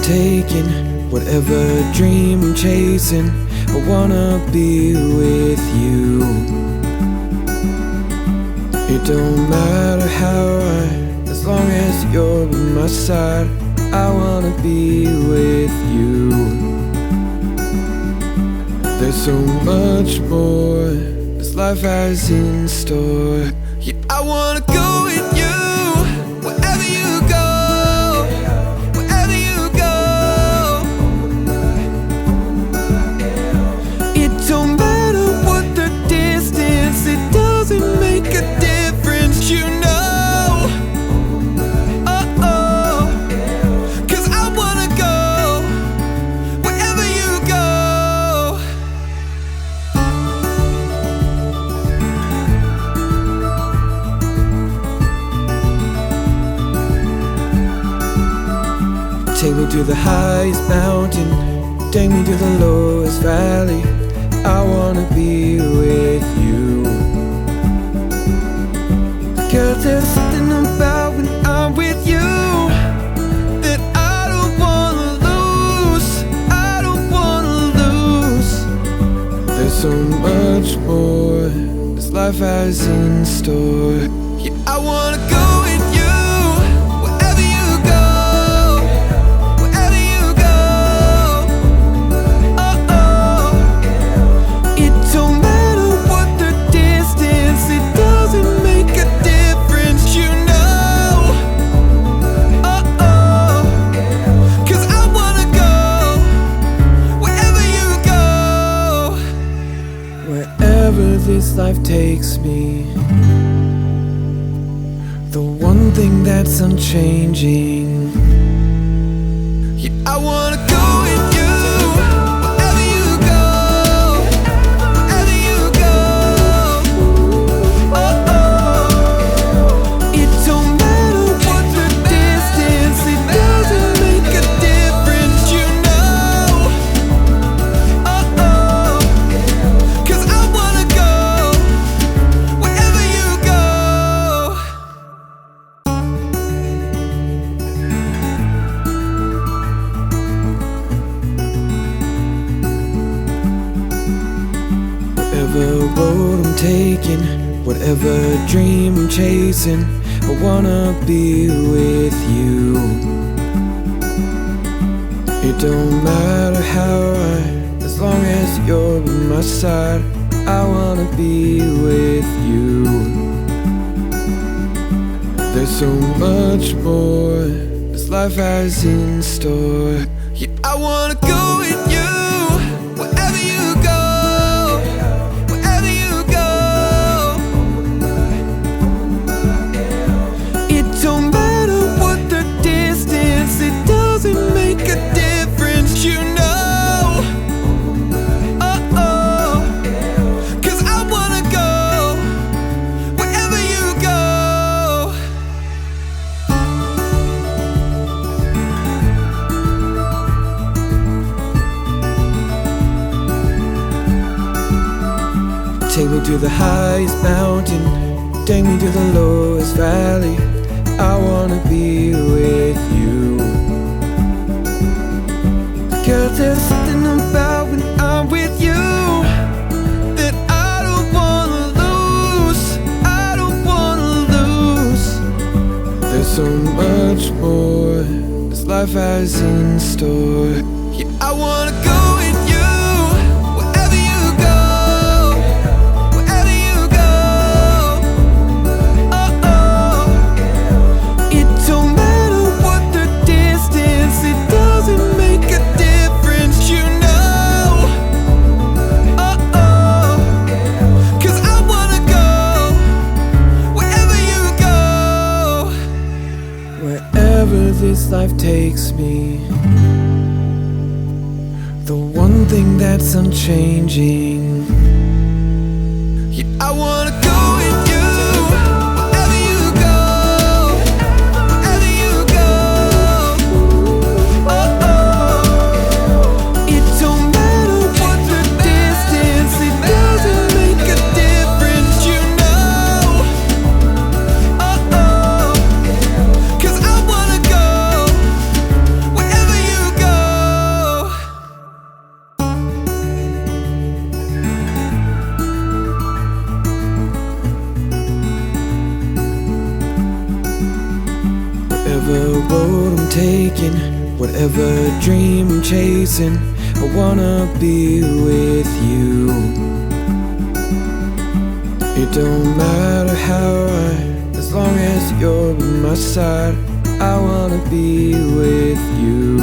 taking, whatever dream I'm chasing, I wanna be with you. It don't matter how high, as long as you're by my side, I wanna be with you. There's so much more this life has in store. Yeah, I wanna go with you, wherever you go, wherever you go. It don't matter what the distance, it doesn't make a difference, you know. Oh, 'cause I wanna go wherever you go. Take me to the highest mountain, take me to the lowest valley, I wanna be with you. 'Cause there's something about when I'm with you that I don't wanna lose, I don't wanna lose. There's so much more this life has in store. Yeah, I wanna go with you, wherever you go, wherever you go. Oh, it don't matter what the distance, it doesn't make a difference, you know. Oh, 'cause I wanna go wherever you go, wherever this life takes me. The one thing that's unchanging. Yeah, I wanna go with you, wherever you go, wherever you go. Oh, it don't matter what the distance, it doesn't make a difference, you know. Oh, 'cause I wanna go wherever you go. Whatever road I'm taking, whatever dream I'm chasing, I wanna be with you. It don't matter how high, as long as you're by my side, I wanna be with you. There's so much more this life has in store. Yeah, I wanna go with you, wherever you go, wherever you go. It don't matter what the distance, it doesn't make a difference, you know. Oh, 'cause I wanna go wherever you go. Take me to the highest mountain, take me to the lowest valley, I wanna be with you. 'Cause there's something about when I'm with you that I don't wanna lose, I don't wanna lose. There's so much more this life has in store. Yeah, I wanna go with you, wherever you go, wherever you go. Oh, it don't matter what the distance, it doesn't make a difference, you know. Oh, 'cause I wanna go wherever you go, wherever you go. Oh, it don't matter what the distance, it doesn't make a difference, you know. Oh, 'cause I wanna go wherever you go. Wherever you go, wherever you go. Oh, it don't matter what the distance, it doesn't make a difference, you know. Oh, 'cause I wanna go wherever this life takes me. The one thing that's unchanging. Yeah, I wanna go with you, wherever you go, wherever you go. Wherever you go. taking, whatever dream I'm chasing, I wanna be with you. It don't matter how as long as you're by my side, I wanna be with you.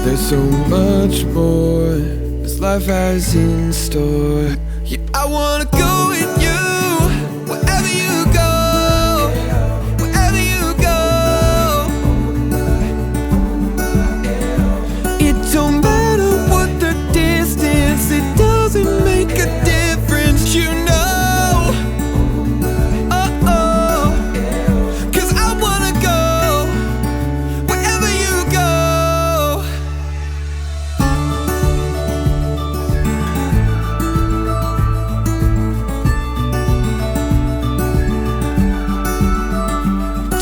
There's so much more this life has in store. Yeah, I wanna go with you, wherever you go, wherever you go. It don't matter what the distance, it doesn't make a difference, you know. Oh, 'cause I wanna go wherever you go.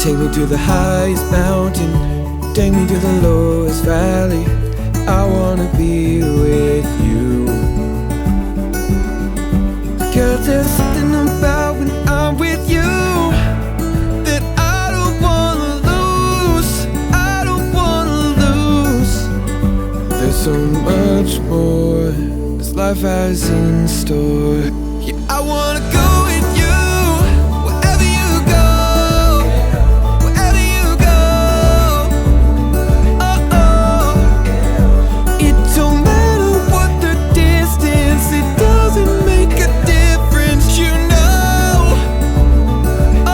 Take me to the highest mountain, take me to the lowest valley. I wanna be with you. 'Cause there's something about when I'm with you that I don't wanna lose, I don't wanna lose. There's so much more this life has in store. Yeah, I wanna go with you, wherever you go, wherever you go. Oh, it don't matter what the distance, it doesn't make a difference, you know.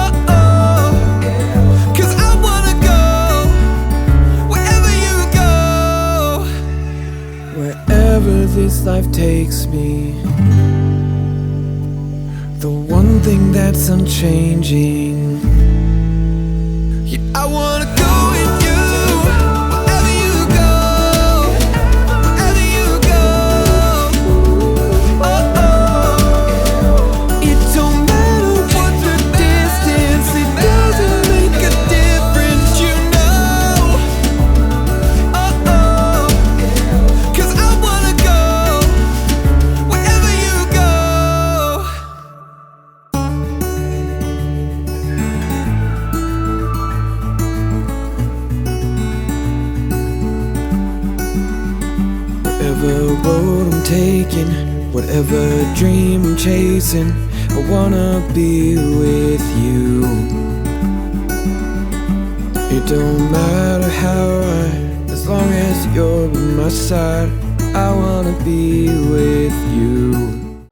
Oh, 'cause I wanna go wherever you go. Wherever this life takes me, the one thing that's unchanging. Yeah, I wanna go with you, wherever you go, wherever you go. Oh, it don't matter what the distance, it doesn't make a difference, you know. Oh, 'cause I wanna go wherever you go. Whatever road I'm taking, whatever dream I'm chasing, I wanna be with you. It don't matter how as long as you're by my side, I wanna be with you.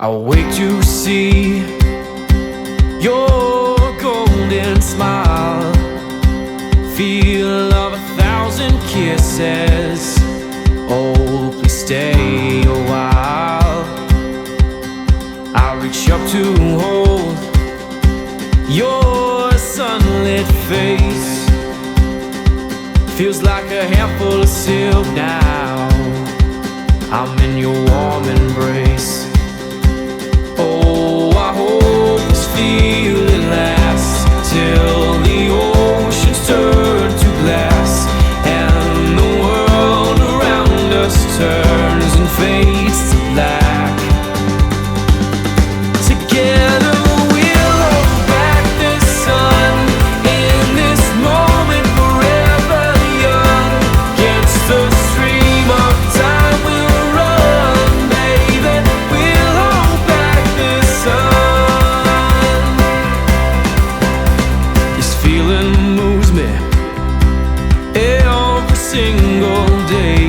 I wait to see your golden smile, feel of 1,000 kisses. Oh, please stay a while. I'll reach up to hold your sunlit face. Feels like a handful of silk now. I'm in your warm embrace. Oh, I hope this feeling lasts till the oceans turn to glass and the world around us turns and fades to black. Together we'll hold back the sun in this moment, forever young. Against the stream of time we'll run, baby. We'll hold back the sun. This feeling moves me every single day.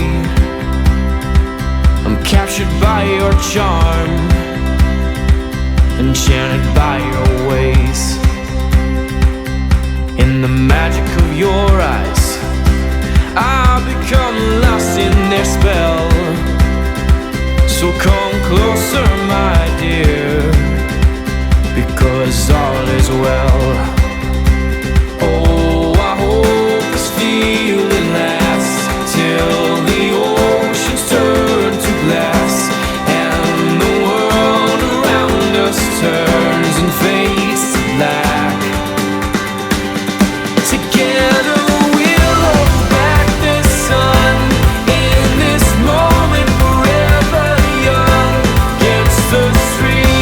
I'm captured by your charm, enchanted by your ways. In the magic of your eyes, I've become lost in their spell. So come closer, my dear, because all is well. Oh, I hope this feeling lasts till the oceans turn to glass and the world around us turns and fades to black. Together we'll hold back the sun in this moment, forever young. Against the stream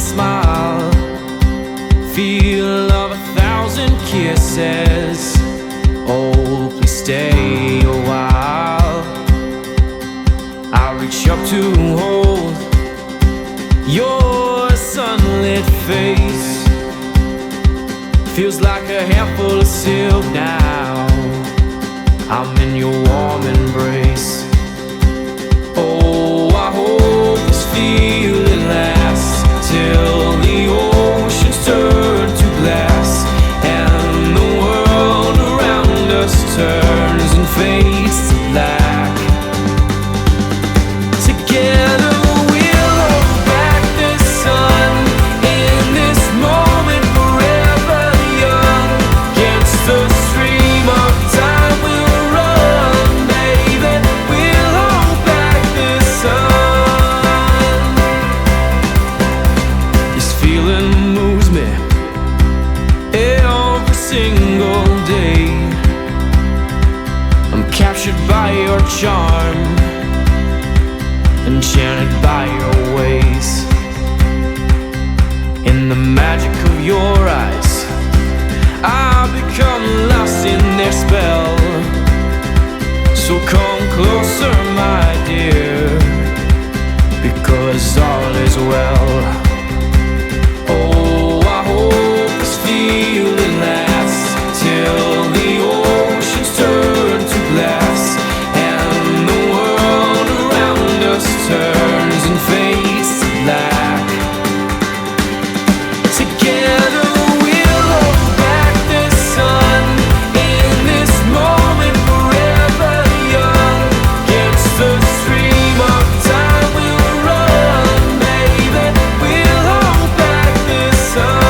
smile, feel of 1,000 kisses. Oh, please stay a while. I reach up to hold your sunlit face. Feels like a handful of silk now. I'm in your warm embrace. Oh, I hope this feeling lasts till the oceans turn to glass and the world around us turns and fades to black. Together we'll hold back the sun in this moment, forever young. Against the stream of time we'll run, baby. We'll hold back the sun. This feeling moves me every single day. I'm captured by your charm, enchanted by your ways. In the magic of your eyes, I become lost in their spell. So come closer, my dear, because all is well. Oh, I hope this feeling lasts till the oceans turn to glass and the world around us turns and fades to black. Together we'll hold back the sun in this moment, forever young. Against the stream of time we'll run, baby. We'll hold back the sun.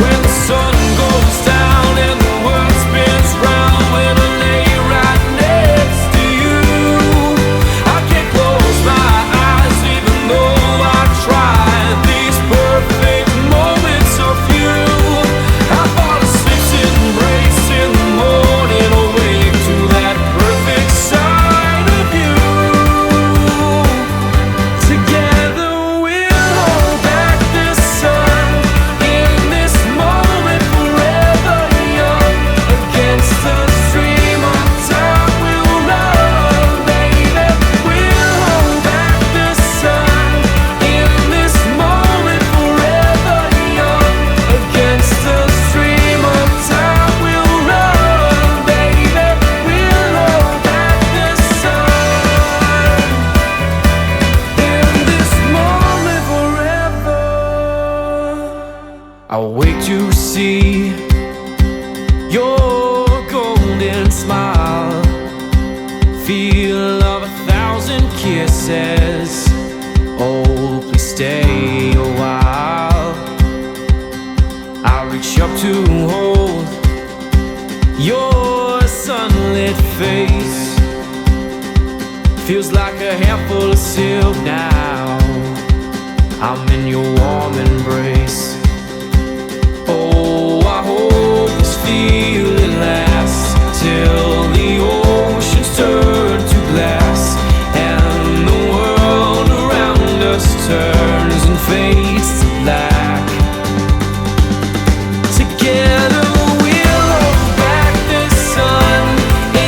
When the sun goes down and the world spins round, when I lay right next to you, I can't close my eyes even though I try. These perfect moments are few. I fall asleep to embrace in the morning, awake to that perfect side of you. Together we'll hold back the sun in this moment, forever young. Against the stream of time we'll run, baby. We'll hold back the sun in this moment, forever young. Against the stream of time we'll run, baby. We'll hold back the sun in this moment, forever. I wait to see your golden smile, feel of 1,000 kisses. Oh, please stay a while. I reach up to hold your sunlit face. Feels like a handful of silk now. I'm in your warm embrace. Oh, I hope this feeling lasts till the oceans turn to glass and the world around us turns and fades to black. Together we'll hold back the sun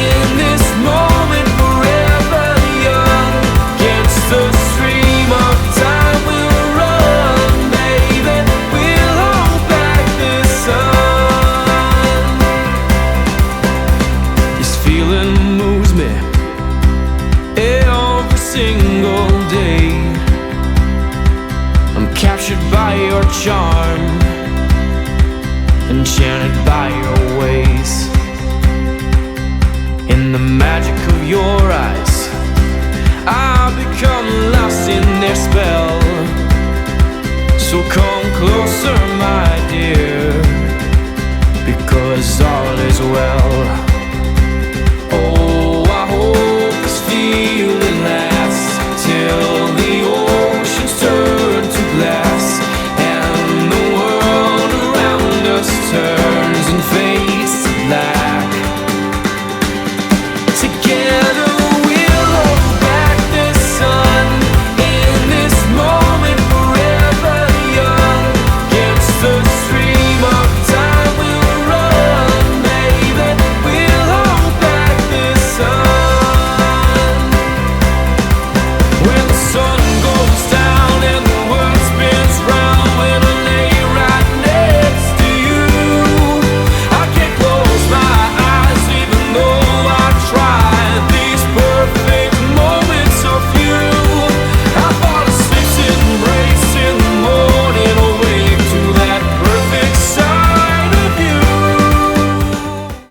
in this moment, forever young. Against the stream of time we'll run, baby. We'll hold back the sun. This feeling moves me every single day. I'm captured by your charm, enchanted by your ways. In the magic of your eyes, I become lost in their spell. So come closer, my dear, because all is well.